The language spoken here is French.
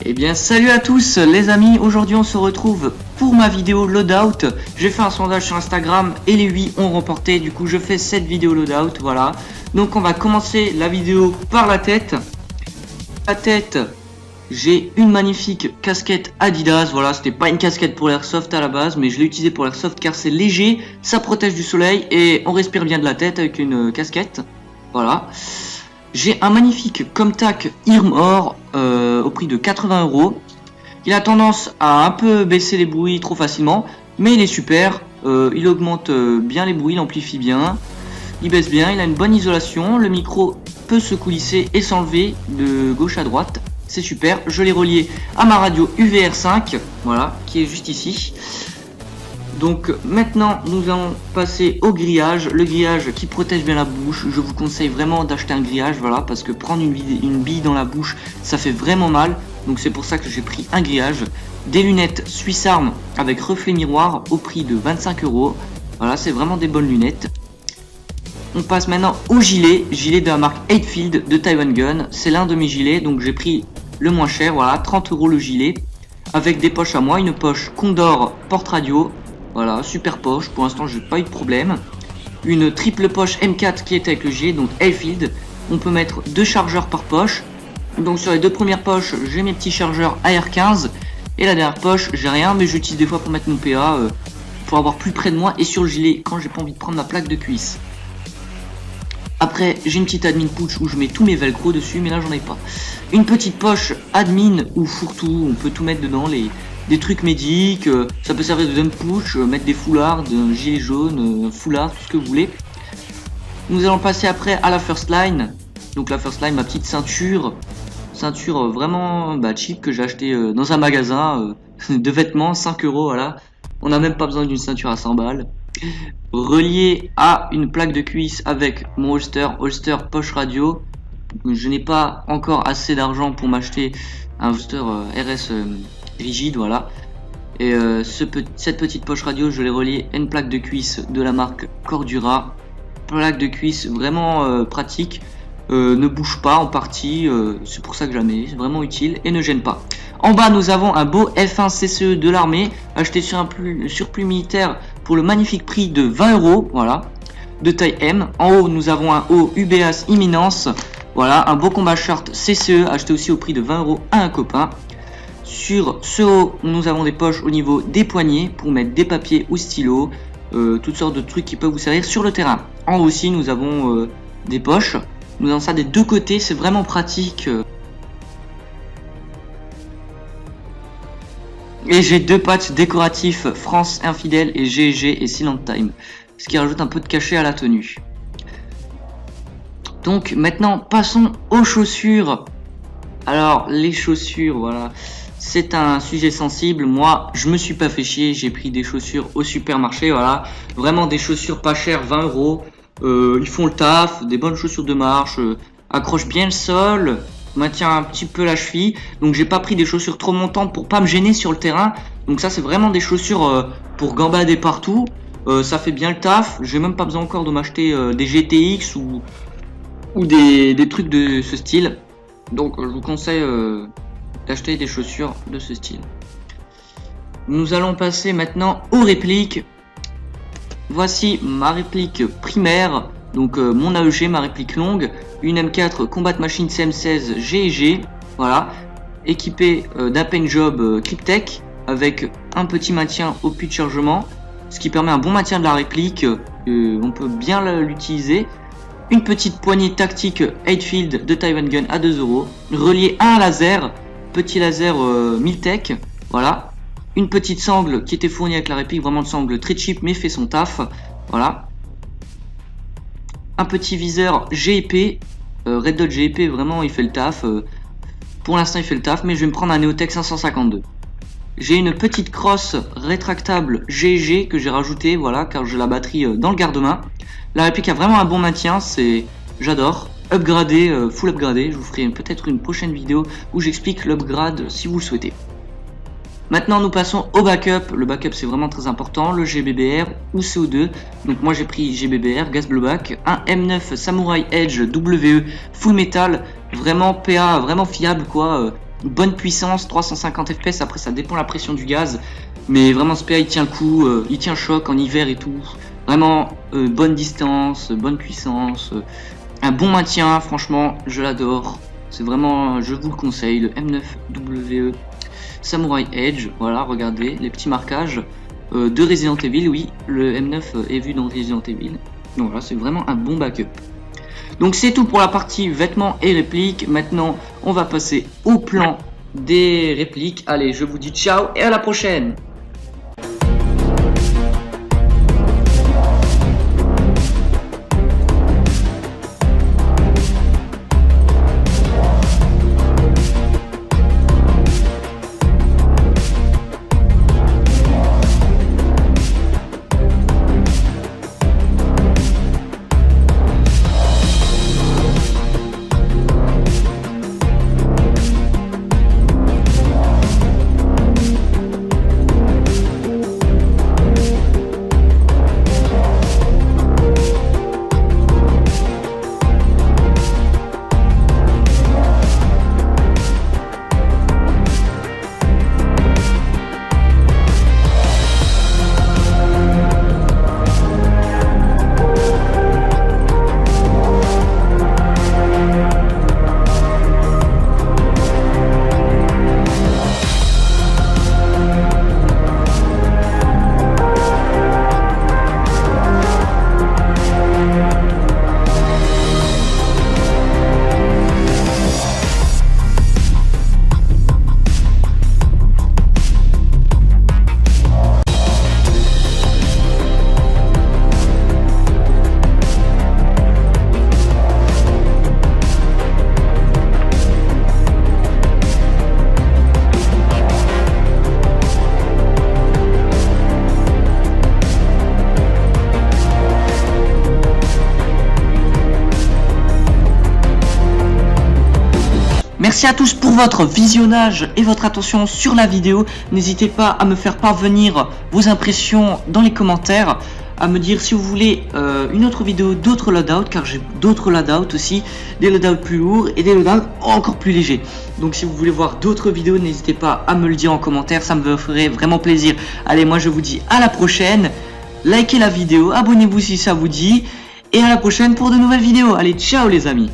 Eh bien salut à tous les amis, aujourd'hui on se retrouve pour ma vidéo loadout. J'ai fait un sondage sur Instagram et les 8 ont remporté, du coup je fais cette vidéo loadout, voilà. Donc on va commencer la vidéo par la tête. La tête, j'ai une magnifique casquette Adidas, voilà, c'était pas une casquette pour l'airsoft à la base, mais je l'ai utilisée pour l'airsoft car c'est léger, ça protège du soleil et on respire bien de la tête avec une casquette, voilà. J'ai un magnifique Comtac Irmor au prix de 80 €. Il a tendance à un peu baisser les bruits trop facilement, mais il est super. Il augmente bien les bruits, il amplifie bien, il baisse bien, il a une bonne isolation. Le micro peut se coulisser et s'enlever de gauche à droite. C'est super. Je l'ai relié à ma radio UVR5, voilà, qui est juste ici. Donc maintenant nous allons passer au grillage, le grillage qui protège bien la bouche. Je vous conseille vraiment d'acheter un grillage, voilà, parce que prendre une bille dans la bouche ça fait vraiment mal, donc c'est pour ça que j'ai pris un grillage. Des lunettes Swiss Arm avec reflet miroir au prix de 25 €, voilà, c'est vraiment des bonnes lunettes. On passe maintenant au gilet de la marque Eightfield de Taiwan Gun, c'est l'un de mes gilets, donc j'ai pris le moins cher, voilà, 30 € le gilet, avec des poches à moi, une poche Condor porte-radio. Voilà, super poche, pour l'instant j'ai pas eu de problème. Une triple poche M4 qui est avec le gilet, donc Eightfield. On peut mettre 2 chargeurs par poche. Donc sur les 2 premières poches, j'ai mes petits chargeurs AR15. Et la dernière poche, j'ai rien, mais j'utilise des fois pour mettre mon PA, pour avoir plus près de moi. Et sur le gilet, quand j'ai pas envie de prendre ma plaque de cuisse. Après, j'ai une petite admin pouch où je mets tous mes velcro dessus, mais là j'en ai pas. Une petite poche admin ou fourre-tout, on peut tout mettre dedans, des trucs médics, ça peut servir de dump push, mettre des foulards, un gilet jaune, foulard, tout ce que vous voulez. Nous allons passer après à la first line. Donc la first line, ma petite ceinture vraiment cheap que j'ai acheté dans un magasin de vêtements, 5 €, voilà. On n'a même pas besoin d'une ceinture à 100 balles. Relié à une plaque de cuisse avec mon holster poche radio. Je n'ai pas encore assez d'argent pour m'acheter un holster RS rigide, voilà. Et cette petite poche radio, je l'ai reliée à une plaque de cuisse de la marque Cordura. Plaque de cuisse vraiment pratique, ne bouge pas en partie, c'est pour ça que jamais, c'est vraiment utile et ne gêne pas. En bas nous avons un beau F1 CCE de l'armée, acheté sur un surplus militaire pour le magnifique prix de 20 €, voilà, de taille M. En haut nous avons un haut UBAS Imminence, voilà, un beau combat short CCE, acheté aussi au prix de 20 € à un copain. Sur ce haut, nous avons des poches au niveau des poignets pour mettre des papiers ou stylos, toutes sortes de trucs qui peuvent vous servir sur le terrain. En haut aussi, nous avons des poches. Nous avons ça des deux côtés, c'est vraiment pratique. Et j'ai 2 patchs décoratifs France Infidèle et GG et Silent Time, ce qui rajoute un peu de cachet à la tenue. Donc maintenant, passons aux chaussures. Alors, les chaussures, voilà. C'est un sujet sensible. Moi, je me suis pas fait chier. J'ai pris des chaussures au supermarché. Voilà, vraiment des chaussures pas chères, 20 €. Ils font le taf. Des bonnes chaussures de marche. Accrochent bien le sol. Maintient un petit peu la cheville. Donc, j'ai pas pris des chaussures trop montantes pour pas me gêner sur le terrain. Donc, ça, c'est vraiment des chaussures pour gambader partout. Ça fait bien le taf. J'ai même pas besoin encore de m'acheter des GTX ou des trucs de ce style. Donc, je vous conseille d'acheter des chaussures de ce style. Nous allons passer maintenant aux répliques. Voici ma réplique primaire, donc mon AEG, ma réplique longue, une M4 Combat Machine CM16 G&G, voilà, équipée d'un paint job Cryptek avec un petit maintien au puits de chargement, ce qui permet un bon maintien de la réplique, on peut bien l'utiliser. Une petite poignée tactique Eightfield de Taiwan Gun à 2 €, reliée à un laser, petit laser Miltech, voilà. Une petite sangle qui était fournie avec la réplique, vraiment de sangle très cheap mais fait son taf, voilà. Un petit viseur GEP, Red Dot GEP, vraiment il fait le taf, pour l'instant il fait le taf, mais je vais me prendre un Neotech 552. J'ai une petite crosse rétractable GG que j'ai rajouté, voilà, car j'ai la batterie dans le garde-main. La réplique a vraiment un bon maintien, j'adore. Upgradé, full upgradé, je vous ferai peut-être une prochaine vidéo où j'explique l'upgrade si vous le souhaitez. Maintenant nous passons au backup. Le backup c'est vraiment très important, le GBBR ou CO2. Donc moi j'ai pris GBBR, gaz blowback, un M9 Samurai Edge WE full metal, vraiment PA, vraiment fiable quoi. bonne puissance, 350 fps, après ça dépend la pression du gaz, mais vraiment ce PA il tient le coup, il tient choc en hiver et tout, vraiment bonne distance, bonne puissance, un bon maintien, franchement je l'adore, c'est vraiment, je vous le conseille, le M9WE Samurai Edge, voilà regardez les petits marquages de Resident Evil, oui le M9 est vu dans Resident Evil, donc voilà c'est vraiment un bon backup. Donc c'est tout pour la partie vêtements et répliques. Maintenant, on va passer au plan des répliques. Allez, je vous dis ciao et à la prochaine. Merci à tous pour votre visionnage et votre attention sur la vidéo. N'hésitez pas à me faire parvenir vos impressions dans les commentaires, à me dire si vous voulez une autre vidéo d'autres loadouts, car j'ai d'autres loadouts aussi, des loadouts plus lourds et des loadouts encore plus légers. Donc si vous voulez voir d'autres vidéos, n'hésitez pas à me le dire en commentaire, ça me ferait vraiment plaisir. Allez, moi je vous dis à la prochaine, likez la vidéo, abonnez-vous si ça vous dit, et à la prochaine pour de nouvelles vidéos. Allez, ciao les amis.